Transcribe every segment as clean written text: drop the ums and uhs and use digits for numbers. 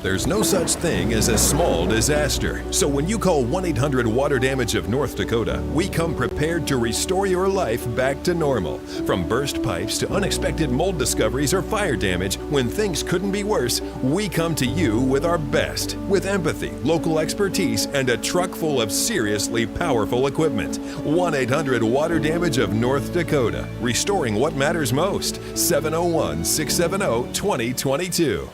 There's no such thing as a small disaster. So when you call 1-800-WATER-DAMAGE of North Dakota, we come prepared to restore your life back to normal. From burst pipes to unexpected mold discoveries or fire damage, when things couldn't be worse, we come to you with our best. With empathy, local expertise, and a truck full of seriously powerful equipment. 1-800-WATER-DAMAGE of North Dakota. Restoring what matters most. 701-670-2022.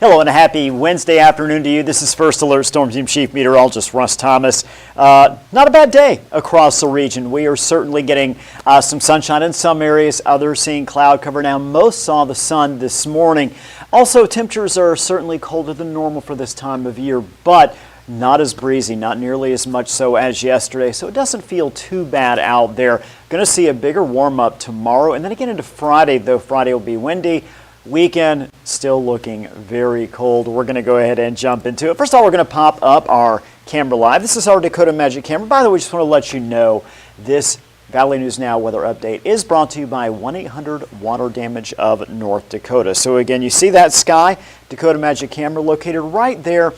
Hello and a happy Wednesday afternoon to you. This is First Alert Storm Team Chief Meteorologist Russ Thomas. Not a bad day across the region. We are certainly getting some sunshine in some areas, others seeing cloud cover. Now, most saw the sun this morning. Also, temperatures are certainly colder than normal for this time of year, but not as breezy, not nearly as much so as yesterday, so it doesn't feel too bad out there. Going to see a bigger warm up tomorrow, and then again into Friday, though Friday will be windy. Weekend still looking very cold. We're going to go ahead and jump into it. First of all, we're going to pop up our camera live. This is our Dakota Magic camera. By the way, just want to let you know this Valley News Now weather update is brought to you by 1-800-WATER-DAMAGE of North Dakota. So again, you see that sky, Dakota Magic camera located right there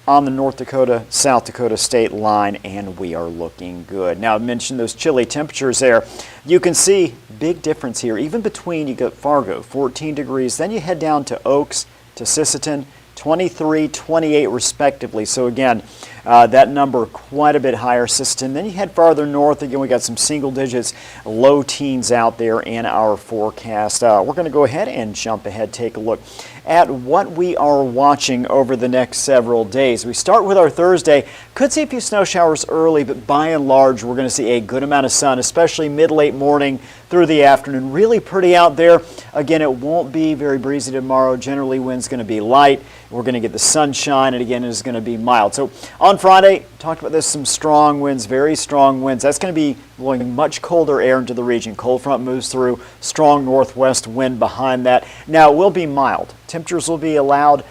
on the North Dakota-South Dakota state line, and we are looking good. Now, I mentioned those chilly temperatures there. You can see big difference here, even between, you got Fargo, 14 degrees, then you head down to Oaks, to Sisseton, 23, 28 respectively. So again, that number quite a bit higher, Sisseton. Then you head farther north. Again, we got some single digits, low teens out there in our forecast. We're going to go ahead and jump ahead, take a look at what we are watching over the next several days. We start with our Thursday. Could see a few snow showers early, but by and large, we're going to see a good amount of sun, especially mid-late morning through the afternoon. Really pretty out there. Again, it won't be very breezy tomorrow. Generally, wind's going to be light. We're going to get the sunshine, and again, it's going to be mild. So on Friday, talked about this, some strong winds, very strong winds. That's going to be blowing much colder air into the region. Cold front moves through, strong northwest wind behind that. Now, it will be mild. Temperatures will be allowed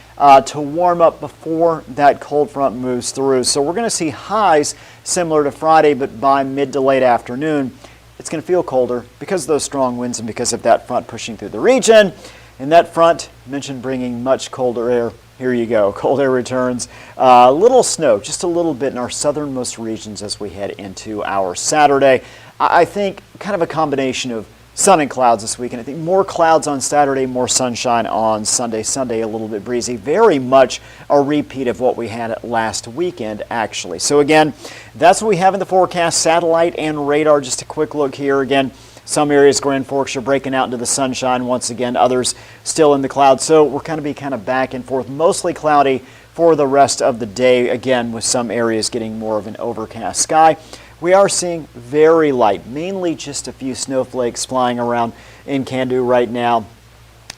to warm up before that cold front moves through. So we're going to see highs similar to Friday, but by mid to late afternoon, it's going to feel colder because of those strong winds and because of that front pushing through the region. And that front, mentioned bringing much colder air. Here you go, cold air returns. Little snow, just a little bit in our southernmost regions as we head into our Saturday. I think kind of a combination of sun and clouds this weekend. I think more clouds on Saturday, more sunshine on Sunday. Sunday a little bit breezy. Very much a repeat of what we had last weekend, actually. So again, that's what we have in the forecast, satellite and radar. Just a quick look here again. Some areas, Grand Forks, are breaking out into the sunshine once again. Others still in the clouds. So we're going to be kind of back and forth, mostly cloudy for the rest of the day. Again, with some areas getting more of an overcast sky. We are seeing very light, mainly just a few snowflakes flying around in Kandu right now,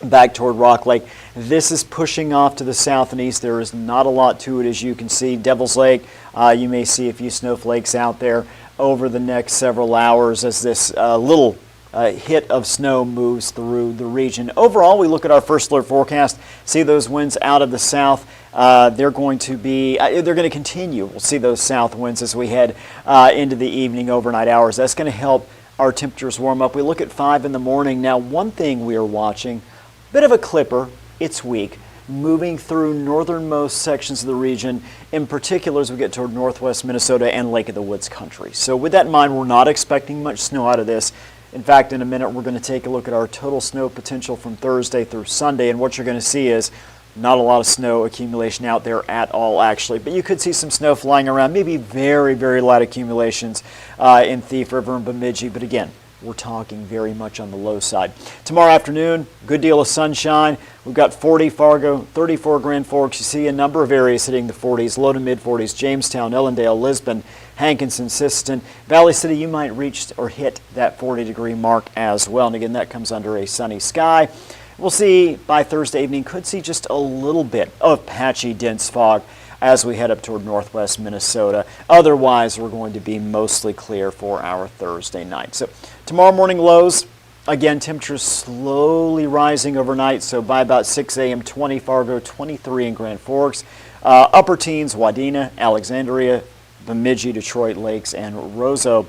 back toward Rock Lake. This is pushing off to the south and east. There is not a lot to it, as you can see. Devil's Lake, you may see a few snowflakes out there over the next several hours as this little hit of snow moves through the region. Overall, we look at our first alert forecast, see those winds out of the south. They're going to continue. We'll see those south winds as we head into the evening, overnight hours. That's going to help our temperatures warm up. We look at 5 in the morning. Now, one thing we are watching, a bit of a clipper, it's weak, moving through northernmost sections of the region, in particular as we get toward northwest Minnesota and Lake of the Woods country. So with that in mind, we're not expecting much snow out of this. In fact, in a minute, we're going to take a look at our total snow potential from Thursday through Sunday, and what you're going to see is not a lot of snow accumulation out there at all, actually. But you could see some snow flying around, maybe very, very light accumulations in Thief River and Bemidji. But again, we're talking very much on the low side. Tomorrow afternoon, good deal of sunshine. We've got 40 Fargo, 34 Grand Forks. You see a number of areas hitting the 40s, low to mid 40s. Jamestown, Ellendale, Lisbon, Hankinson, Sisseton. Valley City, you might reach or hit that 40-degree mark as well. And again, that comes under a sunny sky. We'll see by Thursday evening, could see just a little bit of patchy, dense fog as we head up toward northwest Minnesota. Otherwise, we're going to be mostly clear for our Thursday night. So tomorrow morning lows, again, temperatures slowly rising overnight. So by about 6 a.m., 20 Fargo, 23 in Grand Forks. Upper teens, Wadena, Alexandria, Bemidji, Detroit Lakes, and Roseau.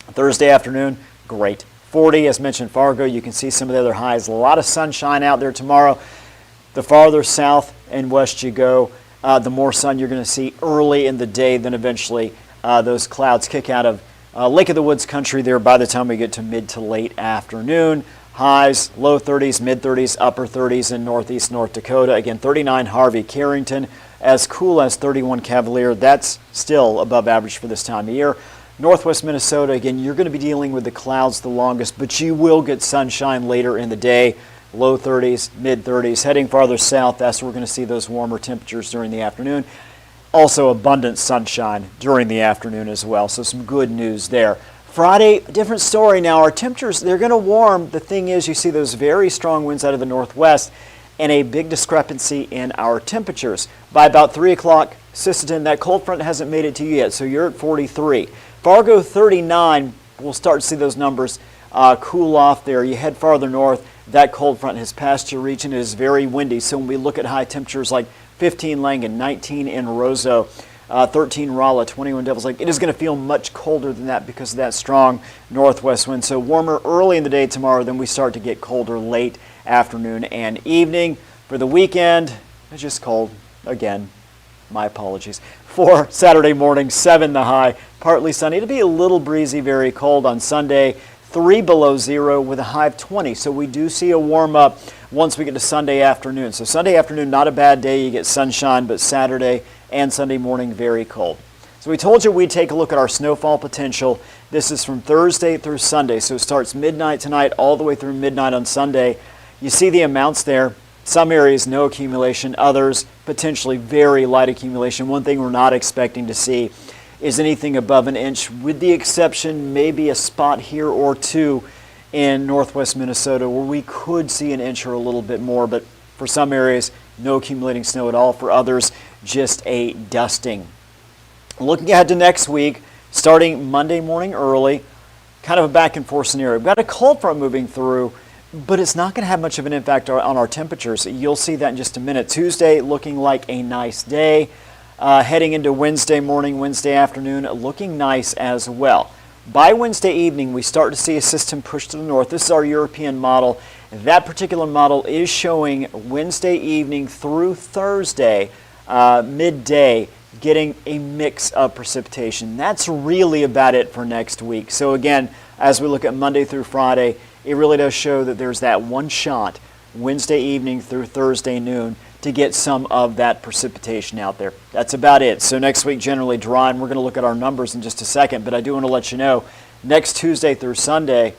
Thursday afternoon, great. 40, as mentioned, Fargo. You can see some of the other highs. A lot of sunshine out there tomorrow. The farther south and west you go, the more sun you're going to see early in the day, then eventually those clouds kick out of Lake of the Woods country there by the time we get to mid to late afternoon. Highs, low 30s, mid 30s, upper 30s in northeast North Dakota. Again, 39 Harvey, Carrington, as cool as 31 Cavalier. That's still above average for this time of year. Northwest Minnesota, again, you're going to be dealing with the clouds the longest, but you will get sunshine later in the day. Low 30s, mid 30s. Heading farther south, that's where we're going to see those warmer temperatures during the afternoon. Also abundant sunshine during the afternoon as well, so some good news there. Friday, different story now. Our temperatures, they're going to warm. The thing is, you see those very strong winds out of the northwest and a big discrepancy in our temperatures. By about 3 o'clock, Sisseton, that cold front hasn't made it to you yet, so you're at 43. Fargo, 39. We'll start to see those numbers cool off there. You head farther north, that cold front has passed your region. It is very windy, so when we look at high temperatures like 15 Langen, 19 in Roseau, 13 Rolla, 21 Devils Lake, it is going to feel much colder than that because of that strong northwest wind. So warmer early in the day tomorrow, then we start to get colder late afternoon and evening. For the weekend, it's just cold again. My apologies. For Saturday morning, 7 the high, partly sunny. It'll be a little breezy, very cold on Sunday. 3 below zero with a high of 20. So we do see a warm up once we get to Sunday afternoon. So Sunday afternoon, not a bad day. You get sunshine, but Saturday and Sunday morning, very cold. So we told you we'd take a look at our snowfall potential. This is from Thursday through Sunday. So it starts midnight tonight all the way through midnight on Sunday. You see the amounts there. Some areas, no accumulation. Others, potentially very light accumulation. One thing we're not expecting to see is anything above an inch, with the exception maybe a spot here or two in northwest Minnesota where we could see an inch or a little bit more, but for some areas, no accumulating snow at all. For others, just a dusting. Looking ahead to next week, starting Monday morning early, kind of a back and forth scenario. We've got a cold front moving through, but it's not going to have much of an impact on our temperatures. You'll see that in just a minute. Tuesday looking like a nice day. Heading into Wednesday morning, Wednesday afternoon, looking nice as well. By Wednesday evening, we start to see a system push to the north. This is our European model. That particular model is showing Wednesday evening through Thursday, midday, getting a mix of precipitation. That's really about it for next week. So again, as we look at Monday through Friday, it really does show that there's that one shot Wednesday evening through Thursday noon to get some of that precipitation out there. That's about it. So next week generally dry, and we're going to look at our numbers in just a second, but I do want to let you know, next Tuesday through Sunday,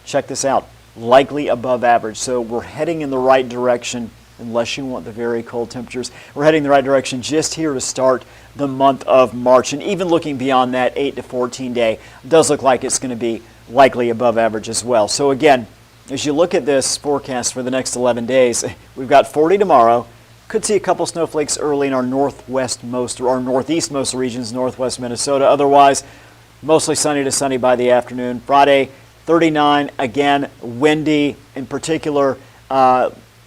check this out, likely above average. So we're heading in the right direction, unless you want the very cold temperatures. We're heading in the right direction just here to start the month of March, and even looking beyond that 8 to 14 day, does look like it's going to be likely above average as well. So again, as you look at this forecast for the next 11 days, we've got 40 tomorrow. Could see a couple snowflakes early in our northeastmost regions, northwest Minnesota. Otherwise, mostly sunny to sunny by the afternoon. Friday, 39, again, windy, in particular,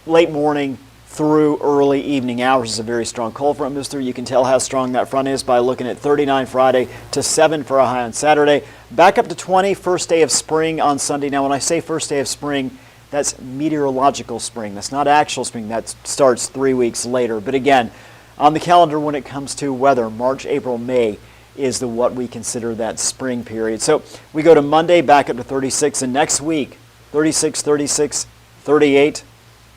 late morning through early evening hours is a very strong cold front moves through. You can tell how strong that front is by looking at 39 Friday to 7 for a high on Saturday. Back up to 20, first day of spring on Sunday. Now, when I say first day of spring, that's meteorological spring. That's not actual spring. That starts 3 weeks later. But again, on the calendar when it comes to weather, March, April, May is what we consider that spring period. So we go to Monday, back up to 36, and next week, 36, 36, 38,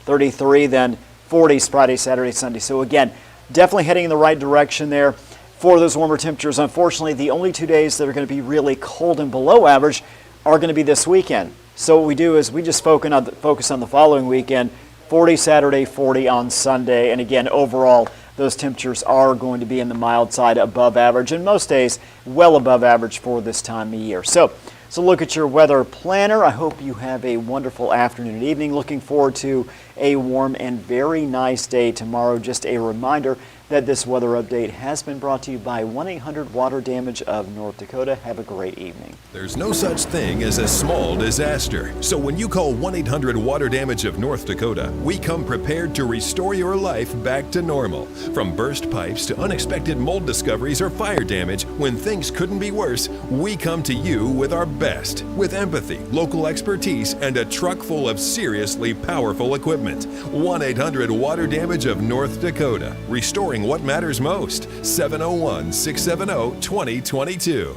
33, then 40s Friday, Saturday, Sunday. So again, definitely heading in the right direction there for those warmer temperatures. Unfortunately, the only 2 days that are going to be really cold and below average are going to be this weekend. So what we do is we just focus on the following weekend, 40 Saturday, 40 on Sunday. And again, overall, those temperatures are going to be in the mild side above average, and most days well above average for this time of year. So look at your weather planner. I hope you have a wonderful afternoon and evening. Looking forward to a warm and very nice day tomorrow. Just a reminder, that this weather update has been brought to you by 1-800 Water Damage of North Dakota. Have a great evening. There's no such thing as a small disaster. So when you call 1-800 Water Damage of North Dakota, we come prepared to restore your life back to normal. From burst pipes to unexpected mold discoveries or fire damage, when things couldn't be worse, we come to you with our best. With empathy, local expertise, and a truck full of seriously powerful equipment. 1-800 Water Damage of North Dakota. Restoring what matters most. 701-670-2022.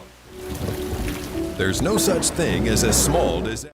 There's no such thing as a small disaster.